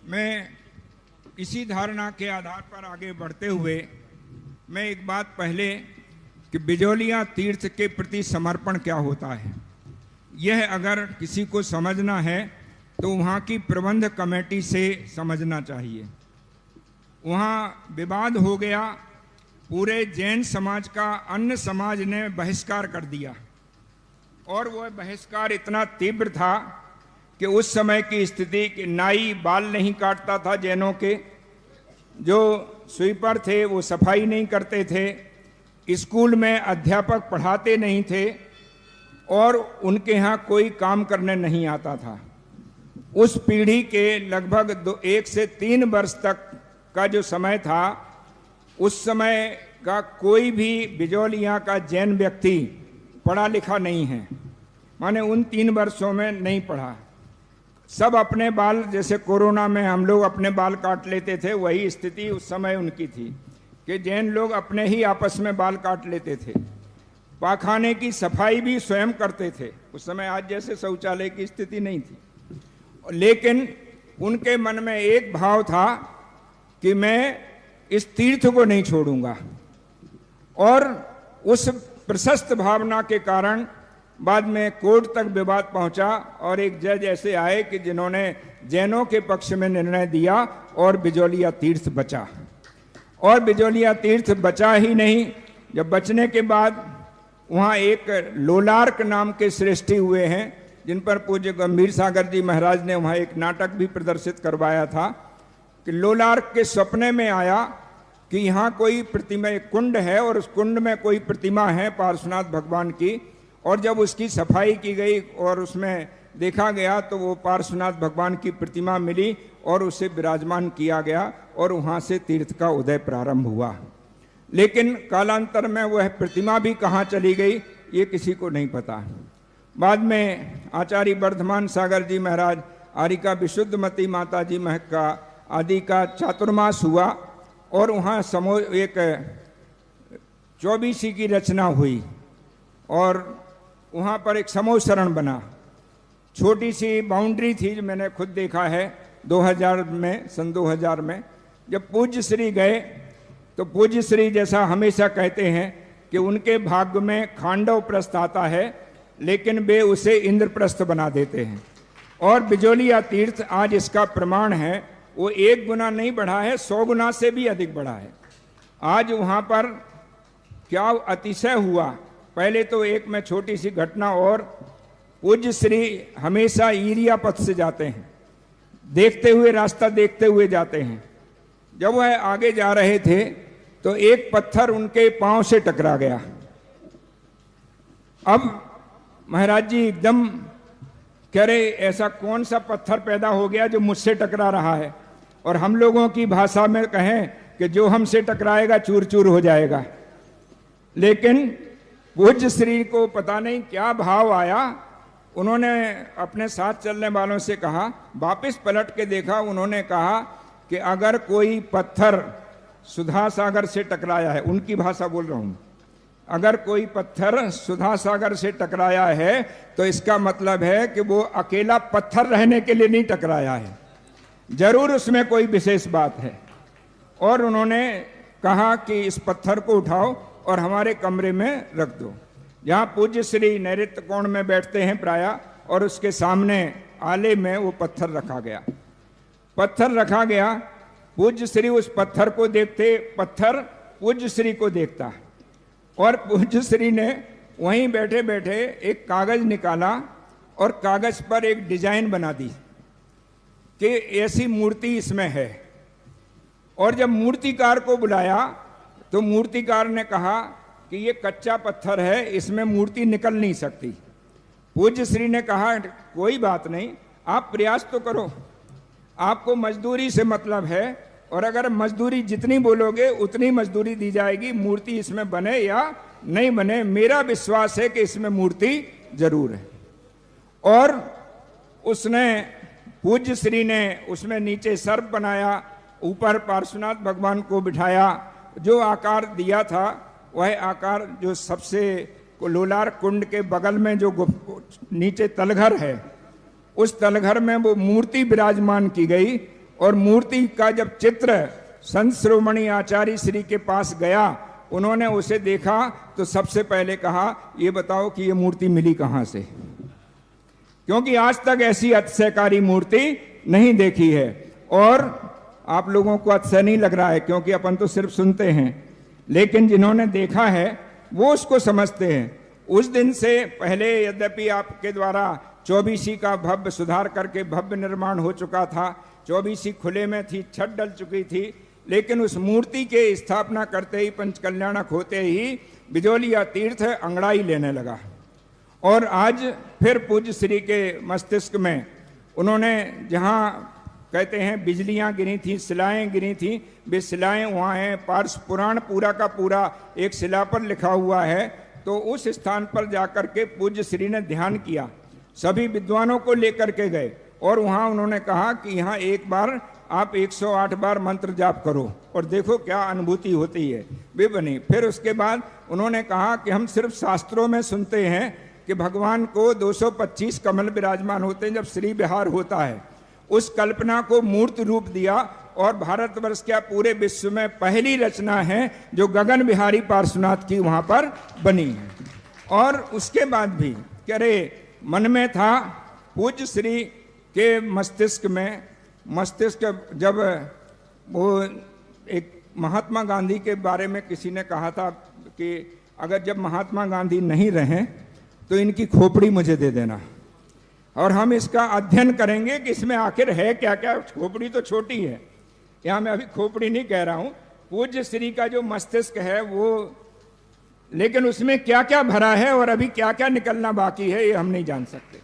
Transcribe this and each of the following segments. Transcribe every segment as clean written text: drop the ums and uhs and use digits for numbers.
मैं इसी धारणा के आधार पर आगे बढ़ते हुए मैं एक बात पहले कि बिजौलिया तीर्थ के प्रति समर्पण क्या होता है, यह अगर किसी को समझना है तो वहाँ की प्रबंध कमेटी से समझना चाहिए। वहाँ विवाद हो गया, पूरे जैन समाज का अन्य समाज ने बहिष्कार कर दिया और वह बहिष्कार इतना तीव्र था कि उस समय की स्थिति कि नाई बाल नहीं काटता था, जैनों के जो स्वीपर थे वो सफाई नहीं करते थे, स्कूल में अध्यापक पढ़ाते नहीं थे और उनके यहाँ कोई काम करने नहीं आता था। उस पीढ़ी के लगभग 1 से 3 वर्ष तक का जो समय था, उस समय का कोई भी बिजौलिया का जैन व्यक्ति पढ़ा लिखा नहीं है, माने उन 3 वर्षों में नहीं पढ़ा। सब अपने बाल, जैसे कोरोना में हम लोग अपने बाल काट लेते थे, वही स्थिति उस समय उनकी थी कि जैन लोग अपने ही आपस में बाल काट लेते थे। पाखाने की सफाई भी स्वयं करते थे उस समय, आज जैसे शौचालय की स्थिति नहीं थी। लेकिन उनके मन में एक भाव था कि मैं इस तीर्थ को नहीं छोड़ूंगा, और उस प्रशस्त भावना के कारण बाद में कोर्ट तक विवाद पहुंचा और एक जज ऐसे आए कि जिन्होंने जैनों के पक्ष में निर्णय दिया और बिजौलिया तीर्थ बचा। और बिजौलिया तीर्थ बचा ही नहीं, जब बचने के बाद वहाँ एक लोलार्क नाम के श्रेष्ठी हुए हैं, जिन पर पूज्य गंभीर सागर जी महाराज ने वहाँ एक नाटक भी प्रदर्शित करवाया था कि लोलार्क के सपने में आया कि यहाँ कोई प्रतिमा, एक कुंड है और उस कुंड में कोई प्रतिमा है पार्श्वनाथ भगवान की, और जब उसकी सफाई की गई और उसमें देखा गया तो वो पार्श्वनाथ भगवान की प्रतिमा मिली और उसे विराजमान किया गया और वहाँ से तीर्थ का उदय प्रारंभ हुआ। लेकिन कालांतर में वह प्रतिमा भी कहाँ चली गई ये किसी को नहीं पता। बाद में आचार्य वर्धमान सागर जी महाराज, आरिका विशुद्धमती माता जी महक का आदि का चातुर्मास हुआ और वहाँ एक 24 की रचना हुई और वहाँ पर एक समूह शरण बना। छोटी सी बाउंड्री थी जो मैंने खुद देखा है 2000 में, सन 2000 में जब पूज्य श्री गए तो पूज्य श्री जैसा हमेशा कहते हैं कि उनके भाग्य में खांडव प्रस्थ आता है, लेकिन वे उसे इंद्रप्रस्थ बना देते हैं। और बिजौलिया तीर्थ आज इसका प्रमाण है, वो 1 गुना नहीं बढ़ा है, 100 गुना से भी अधिक बढ़ा है। आज वहाँ पर क्या अतिशय हुआ। पहले तो एक में छोटी सी घटना, और पूज्य श्री हमेशा ईरिया पथ से जाते हैं, देखते हुए, रास्ता देखते हुए जाते हैं। जब वह आगे जा रहे थे तो एक पत्थर उनके पांव से टकरा गया। अब महाराज जी एकदम कह रहे, ऐसा कौन सा पत्थर पैदा हो गया जो मुझसे टकरा रहा है, और हम लोगों की भाषा में कहें कि जो हमसे टकराएगा चूर चूर हो जाएगा। लेकिन पूज्य श्री को पता नहीं क्या भाव आया, उन्होंने अपने साथ चलने वालों से कहा, वापस पलट के देखा, उन्होंने कहा कि अगर कोई पत्थर सुधा सागर से टकराया है, उनकी भाषा बोल रहा हूं, अगर कोई पत्थर सुधा सागर से टकराया है तो इसका मतलब है कि वो अकेला पत्थर रहने के लिए नहीं टकराया है, जरूर उसमें कोई विशेष बात है। और उन्होंने कहा कि इस पत्थर को उठाओ और हमारे कमरे में रख दो। जहाँ पूज्य श्री नैऋत्य कोण में बैठते हैं प्रायः, और उसके सामने आले में वो पत्थर रखा गया। पत्थर रखा गया, पूज्य श्री उस पत्थर को देखते, पत्थर पूज्य श्री को देखता, और पूज्य श्री ने वहीं बैठे बैठे एक कागज निकाला और कागज पर एक डिजाइन बना दी कि ऐसी मूर्ति इसमें है। और जब मूर्तिकार को बुलाया तो मूर्तिकार ने कहा कि ये कच्चा पत्थर है, इसमें मूर्ति निकल नहीं सकती। पूज्य श्री ने कहा, कोई बात नहीं, आप प्रयास तो करो, आपको मजदूरी से मतलब है, और अगर मजदूरी जितनी बोलोगे उतनी मजदूरी दी जाएगी, मूर्ति इसमें बने या नहीं बने, मेरा विश्वास है कि इसमें मूर्ति जरूर है। और उसने, पूज्य श्री ने उसमें नीचे सर्प बनाया, ऊपर पार्श्वनाथ भगवान को बिठाया, जो आकार दिया था वह आकार जो सबसे लोलार कुंड के बगल में जो नीचे तलघर है, उस तलघर में वो मूर्ति विराजमान की गई और मूर्ति का जब चित्र संत शिरोमणि आचार्य श्री के पास गया, उन्होंने उसे देखा तो सबसे पहले कहा, ये बताओ कि ये मूर्ति मिली कहां से, क्योंकि आज तक ऐसी अतिशयकारी मूर्ति नहीं देखी है। और आप लोगों को अतिशय नहीं लग रहा है, क्योंकि अपन तो सिर्फ सुनते हैं, लेकिन जिन्होंने देखा है वो उसको समझते हैं। उस दिन से पहले यद्यपि आपके द्वारा चौबीसी का भव्य सुधार करके भव्य निर्माण हो चुका था, चौबीसी खुले में थी, छत डल चुकी थी, लेकिन उस मूर्ति के स्थापना करते ही, पंचकल्याणक होते ही बिजोलिया तीर्थ अंगड़ाई लेने लगा। और आज फिर पूज्य श्री के मस्तिष्क में उन्होंने, जहाँ कहते हैं बिजलियां गिरी थी, शिलाएं गिरी थी, वे शिलाएं वहाँ हैं। पार्श पुराण पूरा का पूरा एक शिला पर लिखा हुआ है। तो उस स्थान पर जाकर के पूज्य श्री ने ध्यान किया, सभी विद्वानों को लेकर के गए और वहाँ उन्होंने कहा कि यहाँ एक बार आप 108 बार मंत्र जाप करो और देखो क्या अनुभूति होती है। वे बनी। फिर उसके बाद उन्होंने कहा कि हम सिर्फ शास्त्रों में सुनते हैं कि भगवान को 225 कमल विराजमान होते हैं जब श्री विहार होता है। उस कल्पना को मूर्त रूप दिया और भारतवर्ष क्या पूरे विश्व में पहली रचना है जो गगन बिहारी पार्श्वनाथ की वहां पर बनी है। और उसके बाद भी कह रहे मन में था पूज्य श्री के मस्तिष्क में, मस्तिष्क जब वो एक महात्मा गांधी के बारे में किसी ने कहा था कि अगर जब महात्मा गांधी नहीं रहे तो इनकी खोपड़ी मुझे दे देना और हम इसका अध्ययन करेंगे कि इसमें आखिर है क्या क्या। खोपड़ी तो छोटी है, यहाँ मैं अभी खोपड़ी नहीं कह रहा हूँ, पूज्य श्री का जो मस्तिष्क है वो, लेकिन उसमें क्या क्या भरा है और अभी क्या क्या निकलना बाकी है ये हम नहीं जान सकते।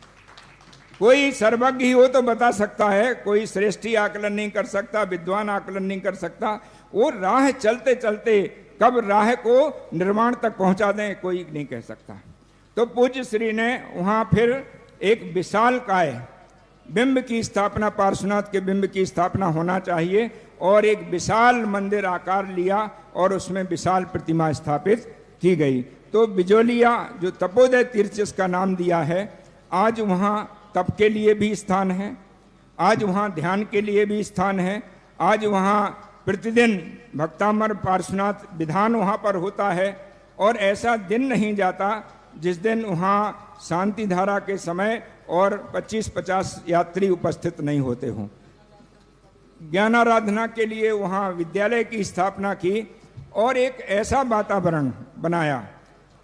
कोई सर्वज्ञ ही हो तो बता सकता है, कोई श्रेष्ठी आकलन नहीं कर सकता, विद्वान आकलन नहीं कर सकता। वो राह चलते चलते कब राह को निर्माण तक पहुंचा दें कोई नहीं कह सकता। तो पूज्य श्री ने वहां फिर एक विशाल काय बिंब की स्थापना, पार्श्वनाथ के बिंब की स्थापना होना चाहिए, और एक विशाल मंदिर आकार लिया और उसमें विशाल प्रतिमा स्थापित की गई। तो बिजोलिया जो तपोदय तीर्थ जिसका नाम दिया है, आज वहाँ तप के लिए भी स्थान है, आज वहाँ ध्यान के लिए भी स्थान है, आज वहाँ प्रतिदिन भक्तामर पार्श्वनाथ विधान वहाँ पर होता है। और ऐसा दिन नहीं जाता जिस दिन वहाँ शांति धारा के समय और 25-50 यात्री उपस्थित नहीं होते हों। ज्ञानाराधना के लिए वहाँ विद्यालय की स्थापना की और एक ऐसा वातावरण बनाया।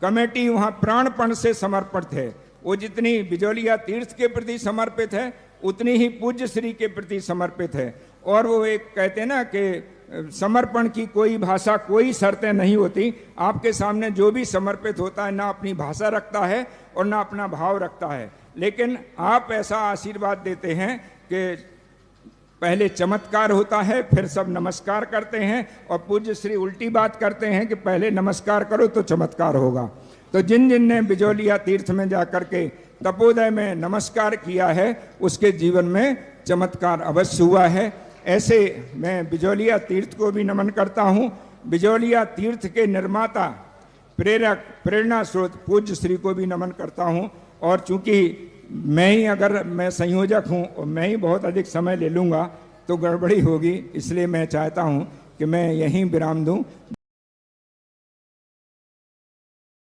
कमेटी वहाँ प्राणपण से समर्पित है। वो जितनी बिजोलिया तीर्थ के प्रति समर्पित है उतनी ही पूज्य श्री के प्रति समर्पित है। और वो एक कहते हैं ना कि समर्पण की कोई भाषा, कोई शर्तें नहीं होती। आपके सामने जो भी समर्पित होता है ना अपनी भाषा रखता है और ना अपना भाव रखता है, लेकिन आप ऐसा आशीर्वाद देते हैं कि पहले चमत्कार होता है, फिर सब नमस्कार करते हैं, और पूज्य श्री उल्टी बात करते हैं कि पहले नमस्कार करो तो चमत्कार होगा। तो जिन जिन ने बिजोलिया तीर्थ में जाकर के तपोदय में नमस्कार किया है उसके जीवन में चमत्कार अवश्य हुआ है। ऐसे मैं बिजोलिया तीर्थ को भी नमन करता हूँ। बिजोलिया तीर्थ के निर्माता, प्रेरक, प्रेरणा स्रोत पूज्य श्री को भी नमन करता हूँ। और चूंकि मैं संयोजक हूँ और मैं ही बहुत अधिक समय ले लूँगा तो गड़बड़ी होगी, इसलिए मैं चाहता हूँ कि मैं यहीं विराम दूँ।